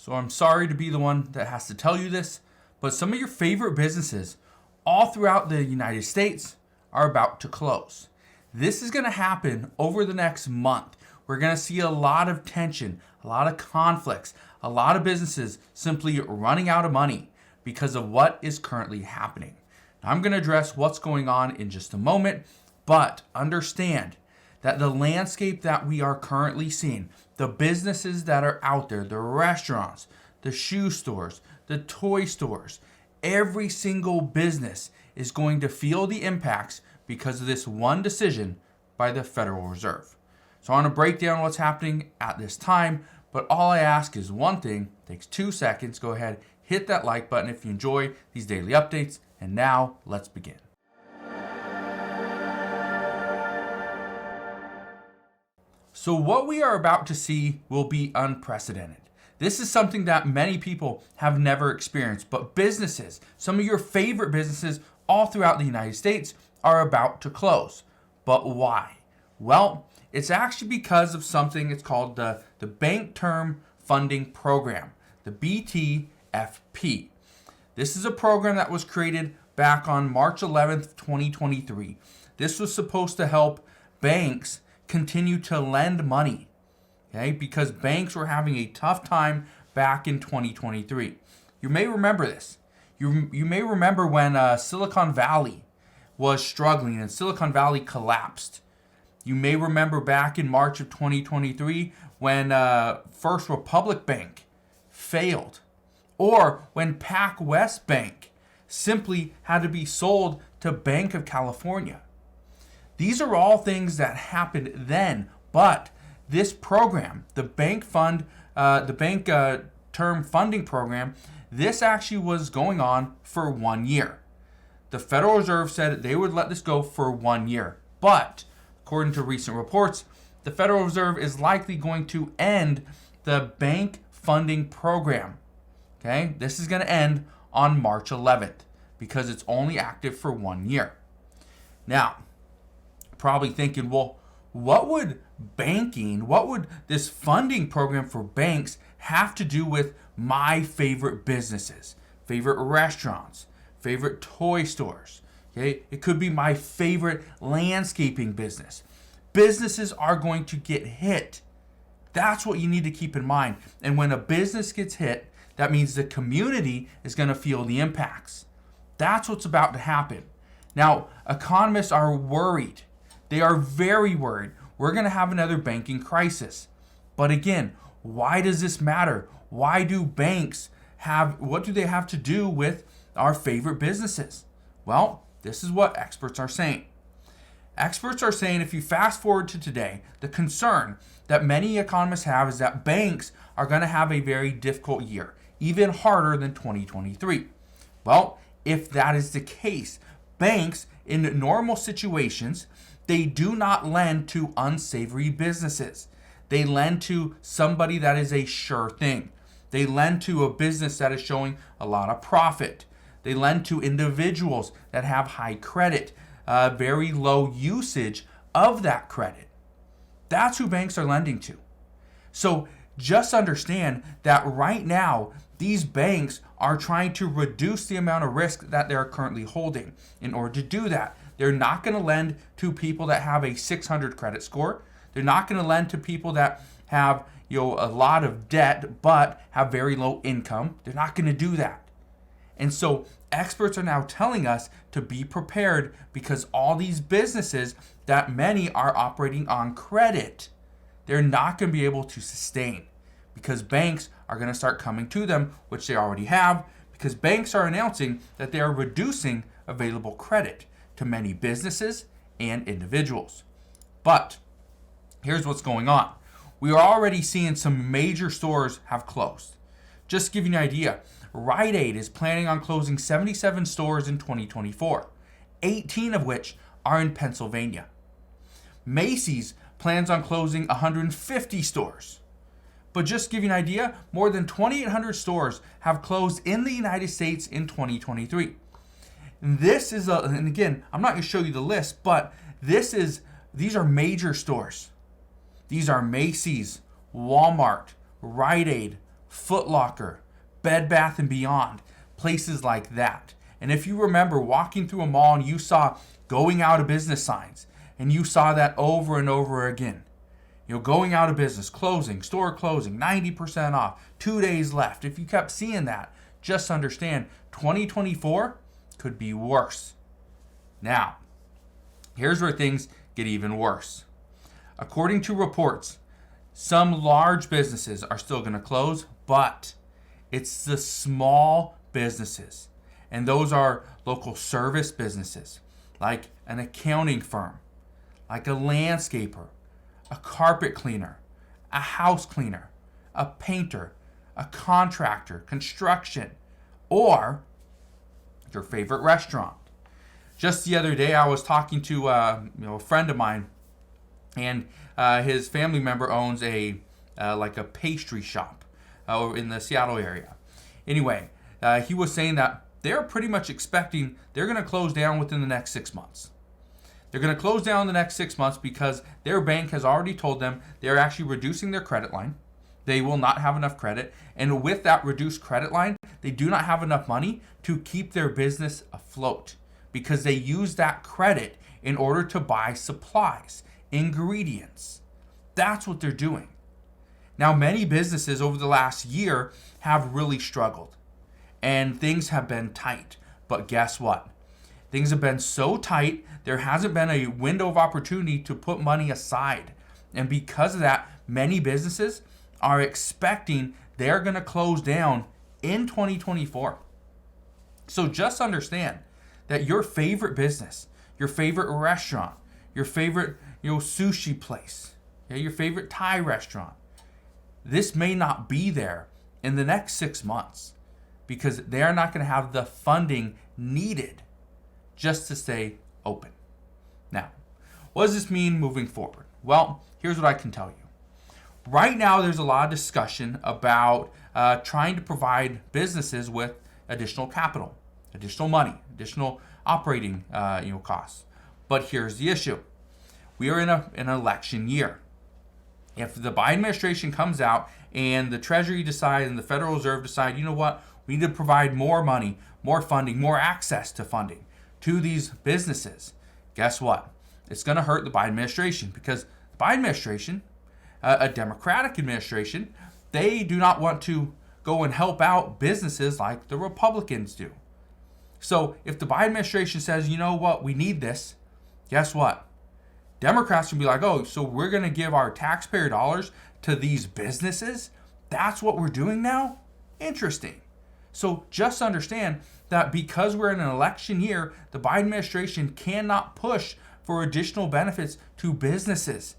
So I'm sorry to be the one that has to tell you this, but some of your favorite businesses all throughout the United States are about to close. This is going to happen over the next month. We're going to see a lot of tension, a lot of conflicts, a lot of businesses simply running out of money because of what is currently happening. Now, I'm going to address what's going on in just a moment, but understand that the landscape that we are currently seeing, the businesses that are out there, the restaurants, the shoe stores, the toy stores, every single business is going to feel the impacts because of this one decision by the Federal Reserve. So I want to break down what's happening at this time, but all I ask is one thing. It takes 2 seconds. Go ahead, hit that like button if you enjoy these daily updates. And now let's begin. So what we are about to see will be unprecedented. This is something that many people have never experienced, but businesses, some of your favorite businesses all throughout the United States are about to close. But why? Well, it's actually because of something it's called the Bank Term Funding Program, the BTFP. This is a program that was created back on March 11th, 2023. This was supposed to help banks continue to lend money, okay? Because banks were having a tough time back in 2023. You may remember this. You may remember when Silicon Valley was struggling and Silicon Valley collapsed. You may remember back in March of 2023 when First Republic Bank failed, or when PacWest Bank simply had to be sold to Bank of California. These are all things that happened then, but this program, the Bank Term Funding Program, this actually was going on for 1 year. The Federal Reserve said they would let this go for 1 year, but according to recent reports, the Federal Reserve is likely going to end the bank funding program. Okay, this is going to end on March 11th because it's only active for 1 year. Now, probably thinking, well, what would this funding program for banks have to do with my favorite businesses, favorite restaurants, favorite toy stores? Okay, it could be my favorite landscaping business. Businesses are going to get hit. That's what you need to keep in mind. And when a business gets hit, that means the community is going to feel the impacts. That's what's about to happen. Now, economists are worried. They are very worried. We're going to have another banking crisis. But again, why does this matter? Why do banks what do they have to do with our favorite businesses? Well, this is what experts are saying. Experts are saying if you fast forward to today, the concern that many economists have is that banks are going to have a very difficult year, even harder than 2023. Well, if that is the case, banks in normal situations, they do not lend to unsavory businesses. They lend to somebody that is a sure thing. They lend to a business that is showing a lot of profit. They lend to individuals that have high credit, very low usage of that credit. That's who banks are lending to. So just understand that right now, these banks are trying to reduce the amount of risk that they're currently holding. In order to do that, they're not going to lend to people that have a 600 credit score. They're not going to lend to people that have a lot of debt but have very low income. They're not going to do that. And so experts are now telling us to be prepared because all these businesses that many are operating on credit, they're not going to be able to sustain because banks are going to start coming to them, which they already have, because banks are announcing that they are reducing available credit to many businesses and individuals. But here's what's going on. We are already seeing some major stores have closed. Just to give you an idea, Rite Aid is planning on closing 77 stores in 2024, 18 of which are in Pennsylvania. Macy's plans on closing 150 stores. But just to give you an idea, more than 2,800 stores have closed in the United States in 2023. This is and again, I'm not going to show you the list, but these are major stores. These are Macy's, Walmart, Rite Aid, Foot Locker, Bed Bath & Beyond, places like that. And if you remember walking through a mall and you saw going out of business signs, and you saw that over and over again, going out of business, closing, store closing, 90% off, 2 days left. If you kept seeing that, just understand 2024 could be worse. Now, here's where things get even worse. According to reports, some large businesses are still going to close, but it's the small businesses. And those are local service businesses, like an accounting firm, like a landscaper, a carpet cleaner, a house cleaner, a painter, a contractor, construction, or your favorite restaurant. Just the other day, I was talking to a friend of mine, and his family member owns a pastry shop in the Seattle area. Anyway, he was saying that they're pretty much expecting they're going to close down within the next 6 months. They're going to close down the next 6 months because their bank has already told them they're actually reducing their credit line. They will not have enough credit. And with that reduced credit line, they do not have enough money to keep their business afloat because they use that credit in order to buy supplies, ingredients. That's what they're doing. Now, many businesses over the last year have really struggled and things have been tight. But guess what? Things have been so tight, there hasn't been a window of opportunity to put money aside. And because of that, many businesses are expecting they're going to close down in 2024. So just understand that your favorite business, your favorite restaurant, your favorite sushi place, your favorite Thai restaurant, this may not be there in the next 6 months because they're not going to have the funding needed just to stay open. Now, what does this mean moving forward? Well, here's what I can tell you. Right now, there's a lot of discussion about trying to provide businesses with additional capital, additional money, additional operating costs. But here's the issue. We are in an election year. If the Biden administration comes out and the Treasury decide and the Federal Reserve decide, you know what, we need to provide more money, more funding, more access to funding to these businesses, guess what? It's going to hurt the Biden administration because the Biden administration, a Democratic administration, they do not want to go and help out businesses like the Republicans do. So if the Biden administration says, you know what, we need this, guess what? Democrats will be like, oh, so we're going to give our taxpayer dollars to these businesses? That's what we're doing now? Interesting. So just understand that because we're in an election year, the Biden administration cannot push for additional benefits to businesses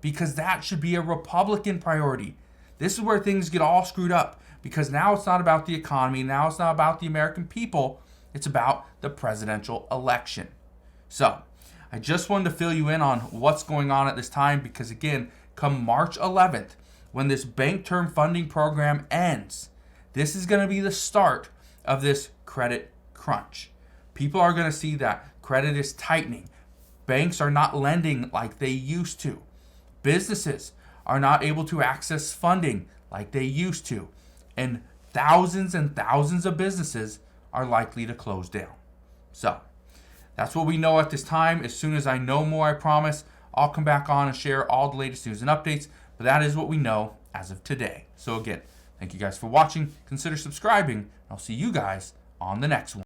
because that should be a Republican priority. This is where things get all screwed up because now it's not about the economy. Now it's not about the American people. It's about the presidential election. So I just wanted to fill you in on what's going on at this time because, again, come March 11th, when this bank term funding program ends, this is going to be the start of this credit crunch. People are going to see that credit is tightening. Banks are not lending like they used to. Businesses are not able to access funding like they used to. And thousands of businesses are likely to close down. So that's what we know at this time. As soon as I know more, I promise, I'll come back on and share all the latest news and updates. But that is what we know as of today. So again, thank you guys for watching. Consider subscribing. I'll see you guys on the next one.